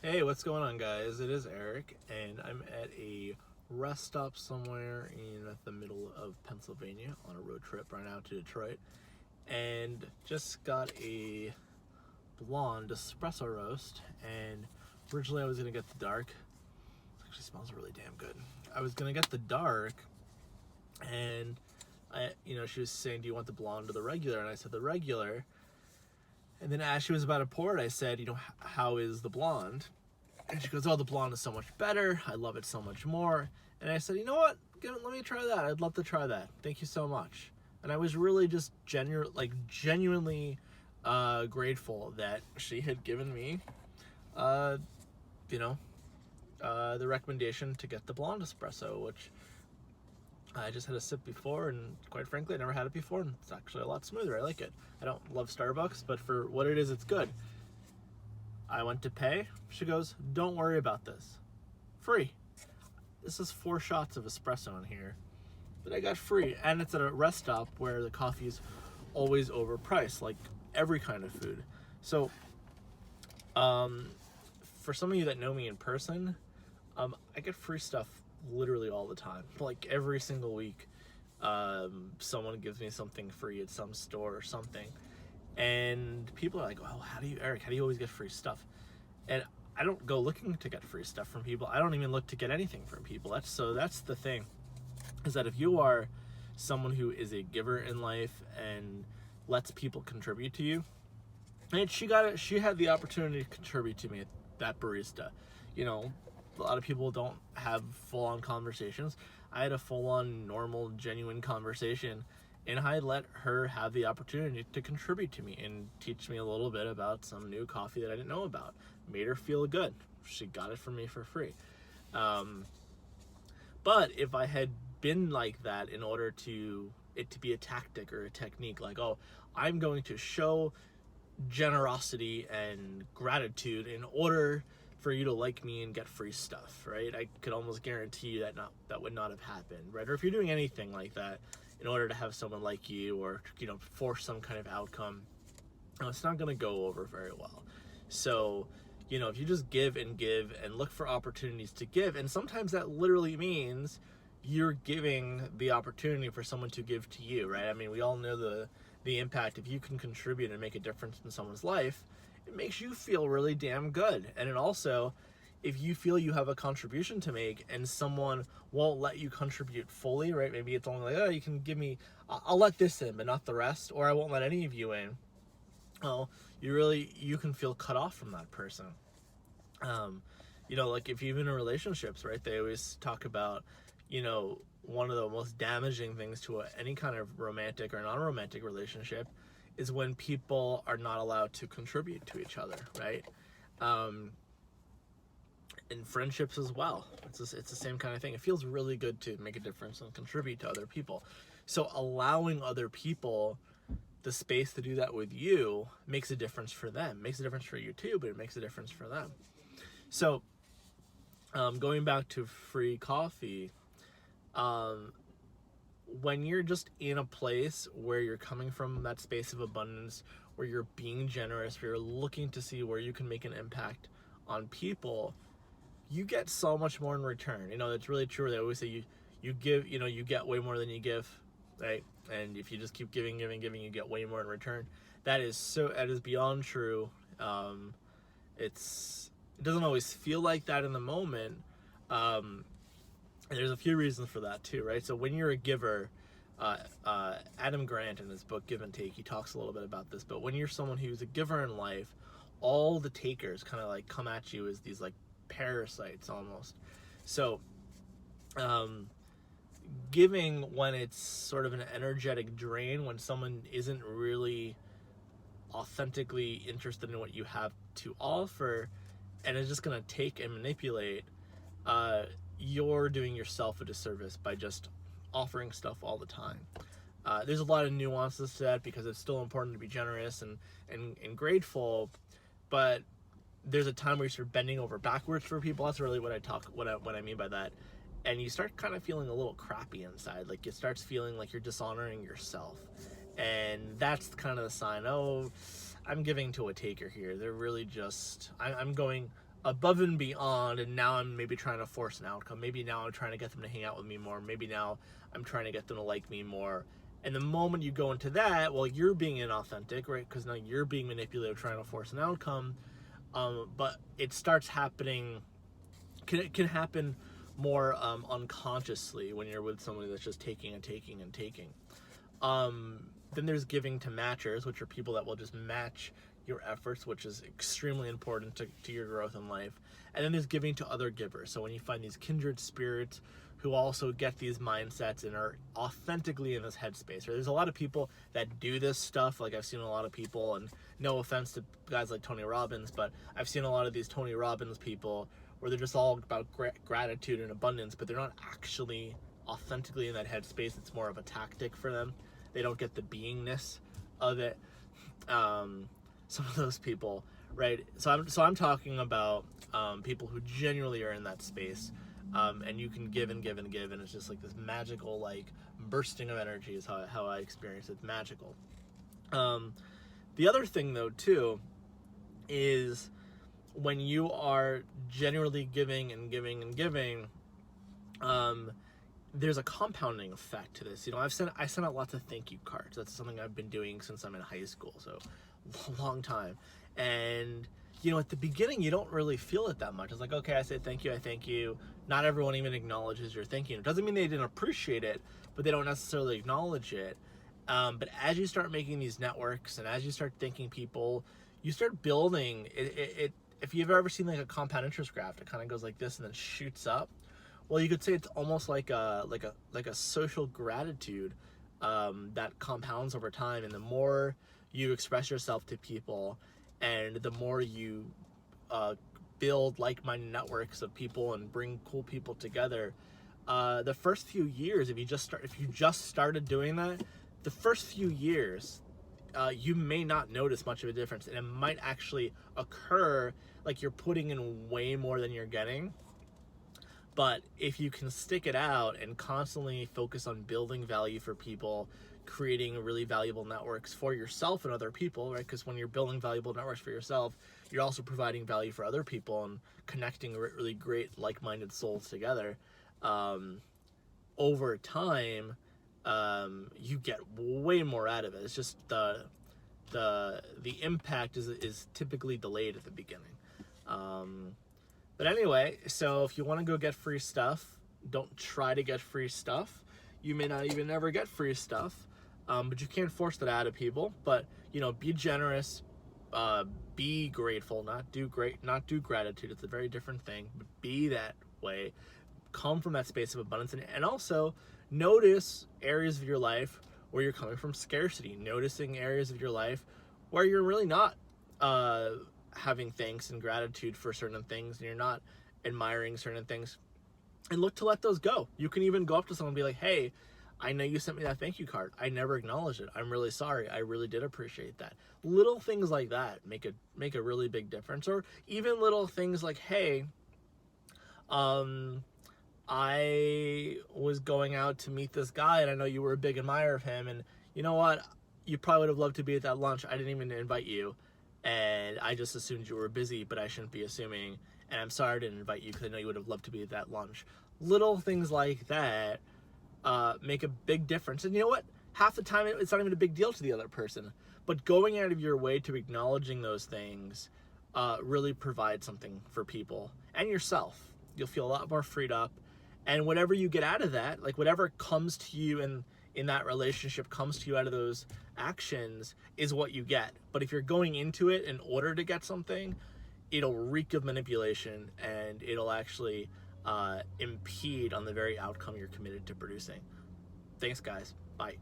Hey, what's going on, guys? It is Eric, and I'm at a rest stop somewhere in the middle of Pennsylvania on a road trip right now to Detroit, and just got a blonde espresso roast. And originally, I was gonna get the dark. It actually smells really damn good. I was gonna get the dark, and she was saying, "Do you want the blonde or the regular?" And I said the regular. And then as she was about to pour it, I said, how is the blonde? And she goes, "Oh, the blonde is so much better. I love it so much more." And I said, "You know what? Let me try that. I'd love to try that. Thank you so much." And I was really just genuinely grateful that she had given me, uh, you know, the recommendation to get the blonde espresso, which I just had a sip before, and quite frankly, I never had it before, and it's actually a lot smoother. I like it. I don't love Starbucks, but for what it is, it's good. I went to pay. She goes, "Don't worry about this. Free. This is 4 shots of espresso in here that I got free." And it's at a rest stop where the coffee is always overpriced, like every kind of food. So, for some of you that know me in person, I get free stuff literally all the time. Like every single week, someone gives me something free at some store or something. And people are like, "Oh, Eric, how do you always get free stuff?" And I don't go looking to get free stuff from people. I don't even look to get anything from people. That's the thing, is that if you are someone who is a giver in life and lets people contribute to you, and she had the opportunity to contribute to me at that barista. You know, a lot of people don't have full-on conversations. I had a full-on, normal, genuine conversation, and I let her have the opportunity to contribute to me and teach me a little bit about some new coffee that I didn't know about. Made her feel good. She got it from me for free. But if I had been like that in order to it to be a tactic or a technique, like, "Oh, I'm going to show generosity and gratitude in order for you to like me and get free stuff," right? I could almost guarantee you that would not have happened, right? Or if you're doing anything like that in order to have someone like you, or force some kind of outcome, it's not going to go over very well. So, if you just give and look for opportunities to give, and sometimes that literally means you're giving the opportunity for someone to give to you, right? I mean, we all know the impact. If you can contribute and make a difference in someone's life, it makes you feel really damn good. And it also, if you feel you have a contribution to make and someone won't let you contribute fully, right? Maybe it's only like, "Oh, you can give me, I'll let this in, but not the rest, or I won't let any of you in." Oh, you can feel cut off from that person. Like if you've been in relationships, right? They always talk about, one of the most damaging things to any kind of romantic or non-romantic relationship is when people are not allowed to contribute to each other, right? In friendships as well, it's the same kind of thing. It feels really good to make a difference and contribute to other people. So allowing other people the space to do that with you makes a difference for them. Makes a difference for you too, but it makes a difference for them. So, going back to free coffee, when you're just in a place where you're coming from that space of abundance, where you're being generous, where you're looking to see where you can make an impact on people, you get so much more in return. It's really true. They always say you give, you get way more than you give, right? And if you just keep giving, you get way more in return. That is beyond true. It doesn't always feel like that in the moment. And there's a few reasons for that too, right? So when you're a giver, Adam Grant in his book Give and Take, he talks a little bit about this, but when you're someone who's a giver in life, all the takers kind of like come at you as these like parasites almost. So, giving when it's sort of an energetic drain, when someone isn't really authentically interested in what you have to offer and is just going to take and manipulate, you're doing yourself a disservice by just offering stuff all the time. There's a lot of nuances to that because it's still important to be generous and grateful, but there's a time where you start bending over backwards for people. That's really what I mean by that. And you start kind of feeling a little crappy inside. Like it starts feeling like you're dishonoring yourself. And that's kind of the sign, "Oh, I'm giving to a taker here. They're really just, I'm going above and beyond, and now I'm maybe trying to force an outcome. Maybe now I'm trying to get them to hang out with me more. Maybe now I'm trying to get them to like me more. And the moment you go into that, well, you're being inauthentic, right? Because now you're being manipulative, trying to force an outcome. But it starts happening, can happen more unconsciously when you're with somebody that's just taking and taking and taking. Then there's giving to matchers, which are people that will just match your efforts, which is extremely important to your growth in life. And then there's giving to other givers. So when you find these kindred spirits who also get these mindsets and are authentically in this headspace. Right? There's a lot of people that do this stuff. Like I've seen a lot of people, and no offense to guys like Tony Robbins, but I've seen a lot of these Tony Robbins people where they're just all about gratitude and abundance, but they're not actually authentically in that headspace. It's more of a tactic for them. They don't get the beingness of it. Some of those people, right? So I'm talking about people who genuinely are in that space, and you can give and give and give, and it's just like this magical, like, bursting of energy is how I experience it. It's magical. The other thing, though, too, is when you are genuinely giving and giving and giving, there's a compounding effect to this. You know, I sent out lots of thank you cards. That's something I've been doing since I'm in high school, so a long time. And you know, at the beginning, you don't really feel it that much. It's like, okay, I said thank you, I thank you. Not everyone even acknowledges your thank you. It doesn't mean they didn't appreciate it, but they don't necessarily acknowledge it. But as you start making these networks and as you start thanking people, you start building it. If you've ever seen like a compound interest graph, it kind of goes like this and then shoots up. Well, you could say it's almost like a social gratitude that compounds over time. And the more you express yourself to people, and the more you build like-minded networks of people and bring cool people together, the first few years, if you just started doing that, the first few years, you may not notice much of a difference, and it might actually occur like you're putting in way more than you're getting. But if you can stick it out and constantly focus on building value for people, creating really valuable networks for yourself and other people, right? Because when you're building valuable networks for yourself, you're also providing value for other people and connecting really great like-minded souls together. Over time, you get way more out of it. It's just the impact is typically delayed at the beginning. But anyway, so if you want to go get free stuff, don't try to get free stuff. You may not even ever get free stuff, but you can't force that out of people. But you know, be generous, be grateful, not do gratitude. It's a very different thing. But be that way. Come from that space of abundance, and also notice areas of your life where you're coming from scarcity. Noticing areas of your life where you're really not having thanks and gratitude for certain things, and you're not admiring certain things, and look to let those go. You can even go up to someone and be like, hey, I know you sent me that thank you card. I never acknowledged it. I'm really sorry. I really did appreciate that. Little things like that make a really big difference. Or even little things like, hey, I was going out to meet this guy, and I know you were a big admirer of him, and you know what? You probably would have loved to be at that lunch. I didn't even invite you, and I just assumed you were busy, but I shouldn't be assuming, and I'm sorry I didn't invite you because I know you would have loved to be at that lunch. Little things like that make a big difference. And you know what? Half the time, it's not even a big deal to the other person, but going out of your way to acknowledging those things really provides something for people and yourself. You'll feel a lot more freed up. And whatever you get out of that, like whatever comes to you in that relationship comes to you out of those actions is what you get. But if you're going into it in order to get something, it'll reek of manipulation, and it'll actually impede on the very outcome you're committed to producing. Thanks, guys. Bye.